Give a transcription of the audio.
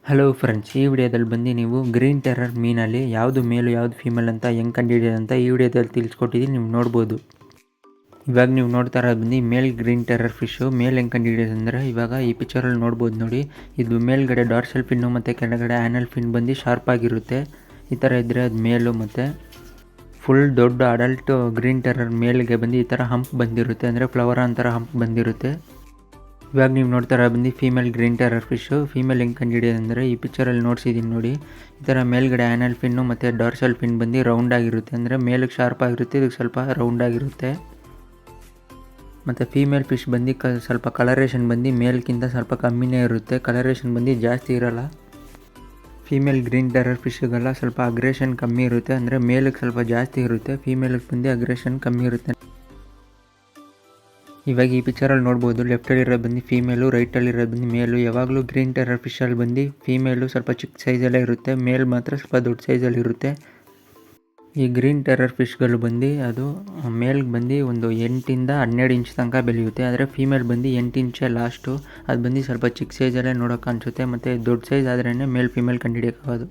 Hello friends, ಈ ವಿಡಿಯೋದಲ್ಲಿ ಬಂದು ನೀವು ಗ್ರೀನ್ ಟೆರರ್ ಮೀನಲ್ಲಿ ಯಾವುದು ಮೇಲು ಯಾವುದು ಫೀಮೇಲ್ ಅಂತ ಹೆಂಗೆ ಕಂಡುಹಿಡಿಯೋದು ಅಂತ ಈ ವಿಡಿಯೋದಲ್ಲಿ ತಿಳಿಸ್ಕೊಟ್ಟಿದ್ದೀನಿ. ನೀವು ನೋಡ್ಬೋದು. ಇವಾಗ ನೀವು ನೋಡ್ತಾ ಇರೋದು ಬಂದು ಮೇಲ್ ಗ್ರೀನ್ ಟೆರರ್ ಫಿಶು. ಮೇಲ್ ಹೆಂಗೆ ಕಂಡುಹಿಡಿಯೋದು ಅಂದರೆ ಇವಾಗ ಈ ಪಿಕ್ಚರಲ್ಲಿ ನೋಡ್ಬೋದು ನೋಡಿ. ಇದು ಮೇಲ್ಗಡೆ ಡಾರ್ಸಲ್ ಫಿನ್ನು ಮತ್ತು ಕೆಳಗಡೆ ಆ್ಯನಲ್ ಫಿನ್ ಬಂದು ಶಾರ್ಪ್ ಆಗಿರುತ್ತೆ. ಈ ಥರ ಇದ್ದರೆ ಅದು ಮೇಲು. ಮತ್ತು ಫುಲ್ ದೊಡ್ಡ ಅಡಲ್ಟ್ ಗ್ರೀನ್ ಟೆರರ್ ಮೇಲ್ಗೆ ಬಂದು ಈ ಥರ ಹಂಪ್ ಬಂದಿರುತ್ತೆ, ಅಂದರೆ ಫ್ಲವರ್ ಅಂತರ ಹಂಪ್ ಬಂದಿರುತ್ತೆ. ಇವಾಗ ನೀವು ನೋಡ್ತಾ ಇರೋ ಬಂದು female green terror fish. Female ಹೆಂಗೆ ಕಂಡುಹಿಡಿಯೋದು ಅಂದರೆ ಈ ಪಿಕ್ಚರಲ್ಲಿ ನೋಡ್ಸಿದ್ದೀನಿ ನೋಡಿ. ಈ ಥರ ಮೇಲ್ಗಡೆ ಆ್ಯನಲ್ ಫಿನ್ನು ಮತ್ತು ಡಾರ್ಸಲ್ ಫಿನ್ ಬಂದು ರೌಂಡ್ ಆಗಿರುತ್ತೆ, ಅಂದರೆ ಮೇಲಕ್ಕೆ ಶಾರ್ಪ್ ಆಗಿರುತ್ತೆ, ಇದಕ್ಕೆ ಸ್ವಲ್ಪ ರೌಂಡ್ ಆಗಿರುತ್ತೆ. ಮತ್ತು ಫೀಮೇಲ್ ಫಿಶ್ ಬಂದು ಸ್ವಲ್ಪ ಕಲರೇಷನ್ ಬಂದು ಮೇಲ್ಗಿಂತ ಸ್ವಲ್ಪ ಕಮ್ಮಿನೇ ಇರುತ್ತೆ, ಕಲರೇಷನ್ ಬಂದು ಜಾಸ್ತಿ ಇರೋಲ್ಲ. ಫೀಮೇಲ್ ಗ್ರೀನ್ ಟೆರರ್ ಫಿಶ್ಗೆಲ್ಲ ಸ್ವಲ್ಪ ಅಗ್ರೆಷನ್ ಕಮ್ಮಿ ಇರುತ್ತೆ, ಅಂದರೆ ಮೇಲಕ್ಕೆ ಸ್ವಲ್ಪ ಜಾಸ್ತಿ ಇರುತ್ತೆ, ಫೀಮೇಲಿಗೆ ಬಂದು ಅಗ್ರೆಷನ್ ಕಮ್ಮಿ ಇರುತ್ತೆ. ಇವಾಗ ಈ ಪಿಕ್ಚರಲ್ಲಿ ನೋಡ್ಬೋದು, ಲೆಫ್ಟಲ್ಲಿರೋದು ಬಂದು ಫೀಮೇಲು, ರೈಟಲ್ಲಿರೋದು ಬಂದು ಮೇಲು. ಯಾವಾಗಲೂ ಗ್ರೀನ್ ಟೆರರ್ ಫಿಶಲ್ಲಿ ಬಂದು ಫೀಮೇಲು ಸ್ವಲ್ಪ ಚಿಕ್ಕ ಸೈಜಲ್ಲೇ ಇರುತ್ತೆ, ಮೇಲ್ ಮಾತ್ರ ಸ್ವಲ್ಪ ದೊಡ್ಡ ಸೈಜಲ್ಲಿ ಇರುತ್ತೆ. ಈ ಗ್ರೀನ್ ಟೆರರ್ ಫಿಶ್ಗಳು ಬಂದು ಅದು ಮೇಲ್ಗೆ ಬಂದು ಒಂದು 8ಇಂದ 12 ಇಂಚ್ ತನಕ ಬೆಳೆಯುತ್ತೆ, ಆದರೆ ಫೀಮೇಲ್ ಬಂದು 8 ಇಂಚೇ ಲಾಸ್ಟು. ಅದು ಬಂದು ಸ್ವಲ್ಪ ಚಿಕ್ಕ ಸೈಜಲ್ಲೇ ನೋಡೋಕೆ ಅನಿಸುತ್ತೆ, ಮತ್ತು ದೊಡ್ಡ ಸೈಜ್ ಆದ್ರೇ ಮೇಲ್ ಫೀಮೇಲ್ ಕಂಡುಹಿಡಿಯೋಕ್ಕಾಗೋದು.